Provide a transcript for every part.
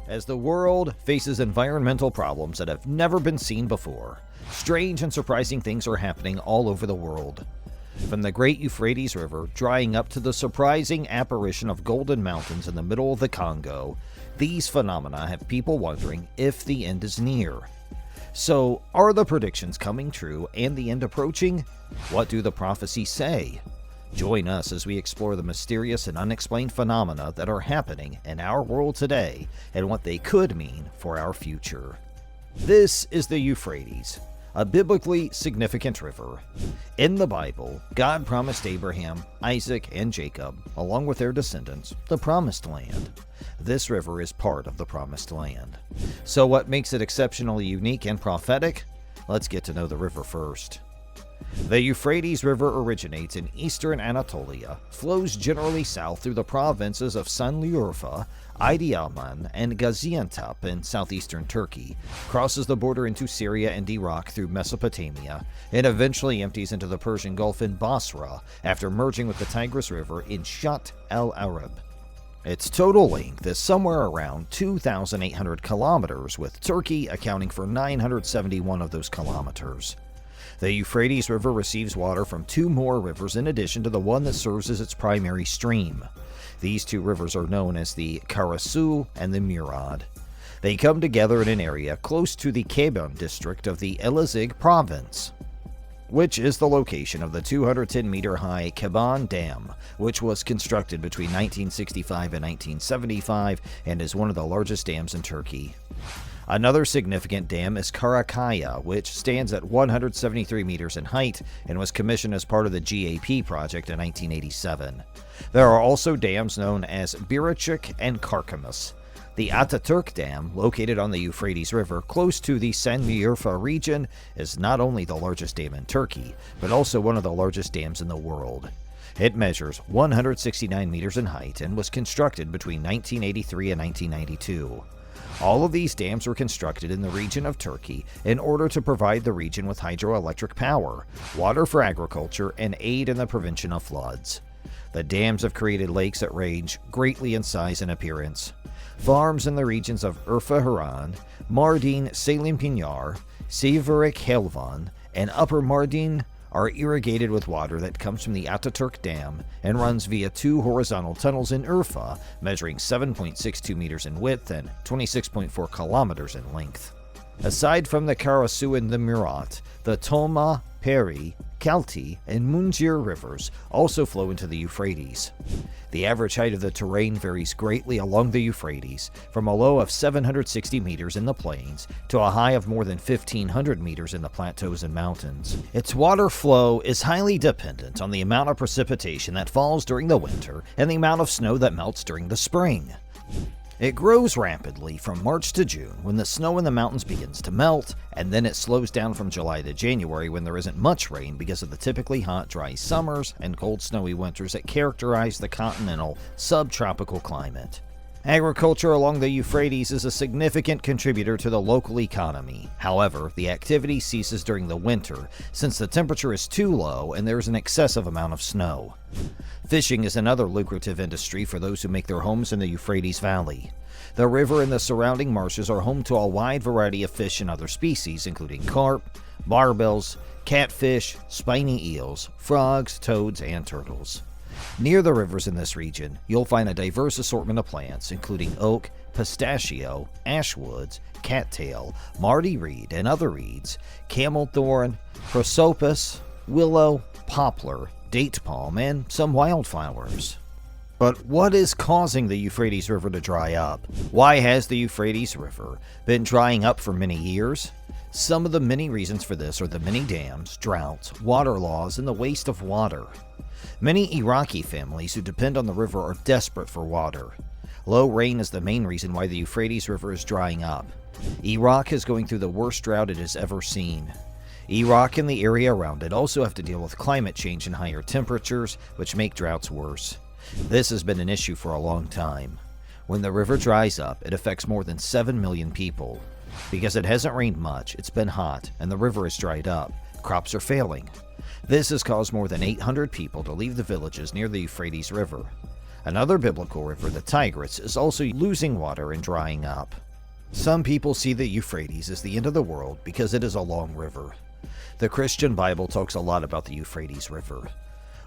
As the world faces environmental problems that have never been seen before, strange and surprising things are happening all over the world. From the great Euphrates River drying up to the surprising apparition of golden mountains in the middle of the Congo, these phenomena have people wondering if the end is near. So, are the predictions coming true and the end approaching? What do the prophecies say? Join us as we explore the mysterious and unexplained phenomena that are happening in our world today and what they could mean for our future. This is the Euphrates, a biblically significant river. In the Bible, God promised Abraham, Isaac, and Jacob, along with their descendants, the Promised Land. This river is part of the Promised Land. So what makes it exceptionally unique and prophetic? Let's get to know the river first. The Euphrates River originates in eastern Anatolia, flows generally south through the provinces of Sanliurfa, Adıyaman, and Gaziantep in southeastern Turkey, crosses the border into Syria and Iraq through Mesopotamia, and eventually empties into the Persian Gulf in Basra after merging with the Tigris River in Shatt al-Arab. Its total length is somewhere around 2,800 kilometers, with Turkey accounting for 971 of those kilometers. The Euphrates River receives water from two more rivers in addition to the one that serves as its primary stream. These two rivers are known as the Karasu and the Murad. They come together in an area close to the Keban district of the Elazig province, which is the location of the 210-meter-high Keban Dam, which was constructed between 1965 and 1975 and is one of the largest dams in Turkey. Another significant dam is Karakaya, which stands at 173 meters in height and was commissioned as part of the GAP project in 1987. There are also dams known as Birachik and Karkamus. The Ataturk Dam, located on the Euphrates River close to the Sanliurfa region, is not only the largest dam in Turkey, but also one of the largest dams in the world. It measures 169 meters in height and was constructed between 1983 and 1992. All of these dams were constructed in the region of Turkey in order to provide the region with hydroelectric power, water for agriculture, and aid in the prevention of floods. The dams have created lakes that range greatly in size and appearance. Farms in the regions of Urfa Haran, Mardin Salim Pinar, Severik Helvan, and Upper Mardin are irrigated with water that comes from the Ataturk Dam and runs via two horizontal tunnels in Urfa, measuring 7.62 meters in width and 26.4 kilometers in length. Aside from the Karasu and the Murat, the Toma, Peri, Kalti, and Munjir rivers also flow into the Euphrates. The average height of the terrain varies greatly along the Euphrates, from a low of 760 meters in the plains to a high of more than 1,500 meters in the plateaus and mountains. Its water flow is highly dependent on the amount of precipitation that falls during the winter and the amount of snow that melts during the spring. It grows rapidly from March to June when the snow in the mountains begins to melt, and then it slows down from July to January when there isn't much rain because of the typically hot, dry summers and cold, snowy winters that characterize the continental subtropical climate. Agriculture along the Euphrates is a significant contributor to the local economy. However, the activity ceases during the winter since the temperature is too low and there is an excessive amount of snow. Fishing is another lucrative industry for those who make their homes in the Euphrates Valley. The river and the surrounding marshes are home to a wide variety of fish and other species, including carp, barbels, catfish, spiny eels, frogs, toads, and turtles. Near the rivers in this region, you'll find a diverse assortment of plants, including oak, pistachio, ashwoods, cattail, Mardi reed and other reeds, camel thorn, prosopis, willow, poplar, date palm, and some wildflowers. But what is causing the Euphrates River to dry up? Why has the Euphrates River been drying up for many years? Some of the many reasons for this are the many dams, droughts, water laws, and the waste of water. Many Iraqi families who depend on the river are desperate for water. Low rain is the main reason why the Euphrates River is drying up. Iraq is going through the worst drought it has ever seen. Iraq and the area around it also have to deal with climate change and higher temperatures, which make droughts worse. This has been an issue for a long time. When the river dries up, it affects more than 7 million people. Because it hasn't rained much, it's been hot, and the river has dried up, crops are failing. This has caused more than 800 people to leave the villages near the Euphrates River. Another biblical river, the Tigris, is also losing water and drying up. Some people see the Euphrates as the end of the world because it is a long river. The Christian Bible talks a lot about the Euphrates River.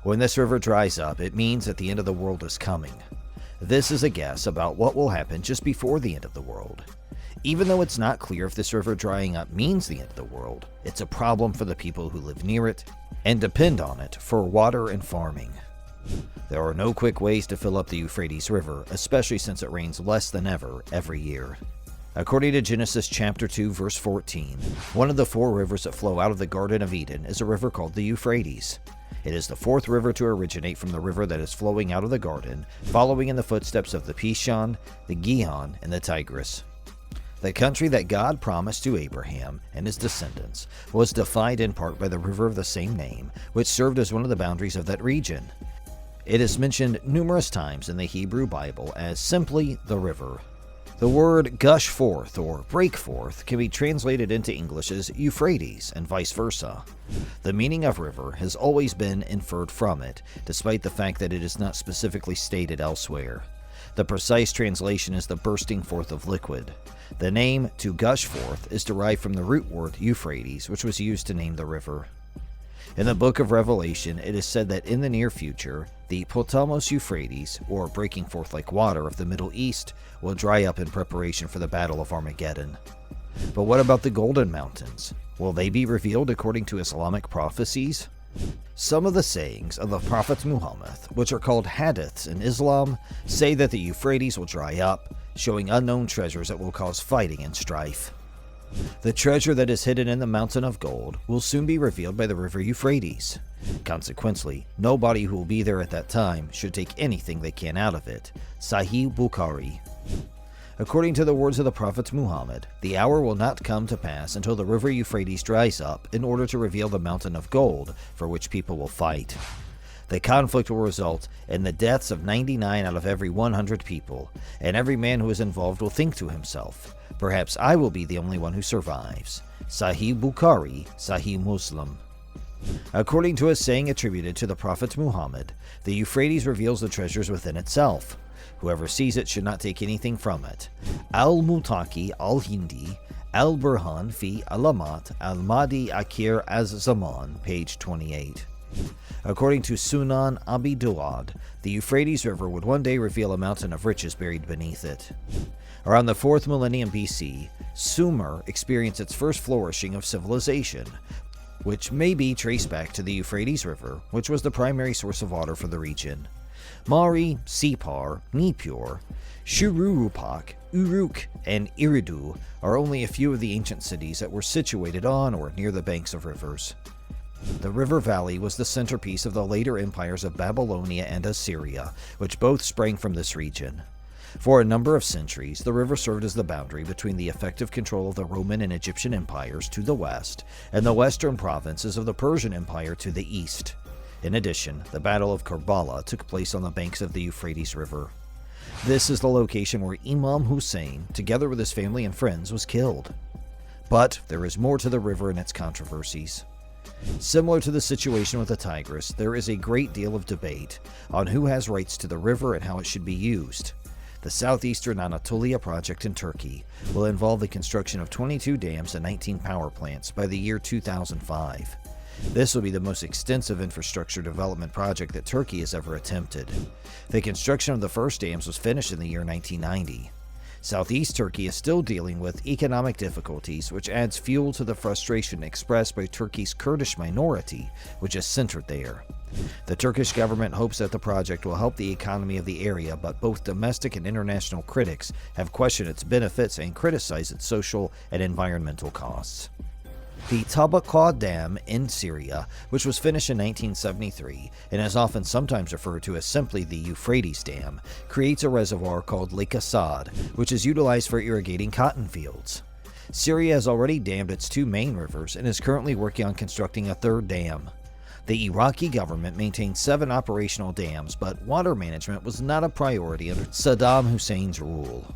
When this river dries up, it means that the end of the world is coming. This is a guess about what will happen just before the end of the world. Even though it's not clear if this river drying up means the end of the world, it's a problem for the people who live near it and depend on it for water and farming. There are no quick ways to fill up the Euphrates River, especially since it rains less than ever every year. According to Genesis chapter 2 verse 14, one of the 4 rivers that flow out of the Garden of Eden is a river called the Euphrates. It is the 4th river to originate from the river that is flowing out of the garden, following in the footsteps of the Pishon, the Gihon, and the Tigris. The country that God promised to Abraham and his descendants was defined in part by the river of the same name, which served as one of the boundaries of that region. It is mentioned numerous times in the Hebrew Bible as simply the river. The word gush forth or break forth can be translated into English as Euphrates and vice versa. The meaning of river has always been inferred from it, despite the fact that it is not specifically stated elsewhere. The precise translation is the bursting forth of liquid. The name to gush forth is derived from the root word Euphrates, which was used to name the river. In the book of Revelation, it is said that in the near future, the Potamos Euphrates, or breaking forth like water of the Middle East, will dry up in preparation for the Battle of Armageddon. But what about the Golden Mountains? Will they be revealed according to Islamic prophecies? Some of the sayings of the Prophet Muhammad, which are called hadiths in Islam, say that the Euphrates will dry up, showing unknown treasures that will cause fighting and strife. The treasure that is hidden in the mountain of gold will soon be revealed by the river Euphrates. Consequently, nobody who will be there at that time should take anything they can out of it. Sahih Bukhari. According to the words of the Prophet Muhammad, the hour will not come to pass until the river Euphrates dries up in order to reveal the mountain of gold for which people will fight. The conflict will result in the deaths of 99 out of every 100 people, and every man who is involved will think to himself, perhaps I will be the only one who survives. Sahih Bukhari, Sahih Muslim. According to a saying attributed to the Prophet Muhammad, the Euphrates reveals the treasures within itself. Whoever sees it should not take anything from it. Al-Mutaki al-Hindi, Al-Burhan fi Alamat al-Mahdi Akhir az-Zaman, page 28. According to Sunan Abi Duad, the Euphrates River would one day reveal a mountain of riches buried beneath it. Around the 4th millennium BC, Sumer experienced its first flourishing of civilization, which may be traced back to the Euphrates River, which was the primary source of water for the region. Mari, Sipar, Nippur, Shururupak, Uruk, and Eridu are only a few of the ancient cities that were situated on or near the banks of rivers. The river valley was the centerpiece of the later empires of Babylonia and Assyria, which both sprang from this region. For a number of centuries, the river served as the boundary between the effective control of the Roman and Egyptian empires to the west and the western provinces of the Persian Empire to the east. In addition, the Battle of Karbala took place on the banks of the Euphrates River. This is the location where Imam Hussein, together with his family and friends, was killed. But there is more to the river and its controversies. Similar to the situation with the Tigris, there is a great deal of debate on who has rights to the river and how it should be used. The Southeastern Anatolia project in Turkey will involve the construction of 22 dams and 19 power plants by the year 2005. This will be the most extensive infrastructure development project that Turkey has ever attempted. The construction of the first dams was finished in the year 1990. Southeast Turkey is still dealing with economic difficulties, which adds fuel to the frustration expressed by Turkey's Kurdish minority, which is centered there. The Turkish government hopes that the project will help the economy of the area, but both domestic and international critics have questioned its benefits and criticized its social and environmental costs. The Tabaqqa Dam in Syria, which was finished in 1973 and is often sometimes referred to as simply the Euphrates Dam, creates a reservoir called Lake Assad, which is utilized for irrigating cotton fields. Syria has already dammed its 2 main rivers and is currently working on constructing a 3rd dam. The Iraqi government maintains 7 operational dams, but water management was not a priority under Saddam Hussein's rule.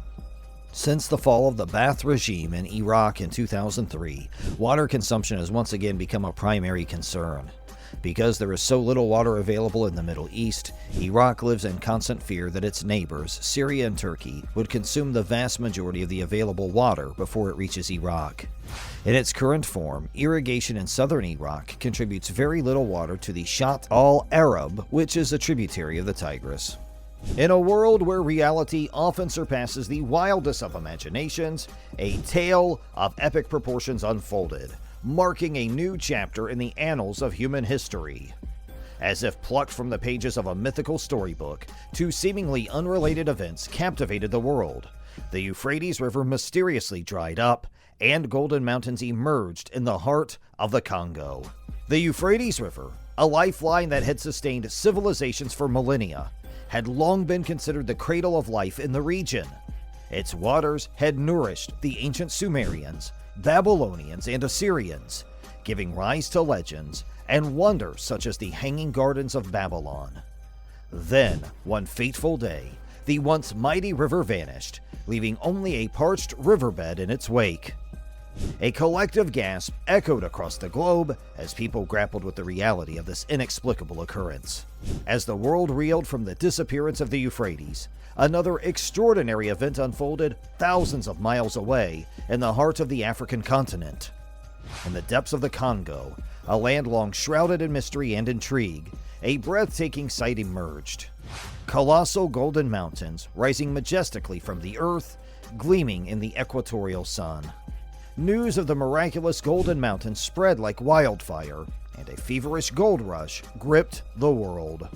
Since the fall of the Ba'ath regime in Iraq in 2003, water consumption has once again become a primary concern. Because there is so little water available in the Middle East, Iraq lives in constant fear that its neighbors, Syria and Turkey, would consume the vast majority of the available water before it reaches Iraq. In its current form, irrigation in southern Iraq contributes very little water to the Shatt al-Arab, which is a tributary of the Tigris. In a world where reality often surpasses the wildest of imaginations, a tale of epic proportions unfolded, marking a new chapter in the annals of human history. As if plucked from the pages of a mythical storybook, two seemingly unrelated events captivated the world. The Euphrates River mysteriously dried up, and golden mountains emerged in the heart of the Congo. The Euphrates River, a lifeline that had sustained civilizations for millennia, had long been considered the cradle of life in the region. Its waters had nourished the ancient Sumerians, Babylonians, and Assyrians, giving rise to legends and wonders such as the Hanging Gardens of Babylon. Then, one fateful day, the once mighty river vanished, leaving only a parched riverbed in its wake. A collective gasp echoed across the globe as people grappled with the reality of this inexplicable occurrence. As the world reeled from the disappearance of the Euphrates, another extraordinary event unfolded thousands of miles away in the heart of the African continent. In the depths of the Congo, a land long shrouded in mystery and intrigue, a breathtaking sight emerged. Colossal golden mountains rising majestically from the earth, gleaming in the equatorial sun. News of the miraculous golden mountains spread like wildfire, and a feverish gold rush gripped the world.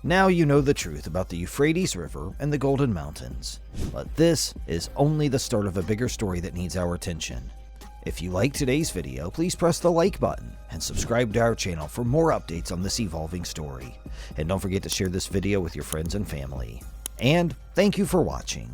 Now you know the truth about the Euphrates River and the Golden Mountains, but this is only the start of a bigger story that needs our attention. If you liked today's video, please press the like button and subscribe to our channel for more updates on this evolving story. And don't forget to share this video with your friends and family. And thank you for watching.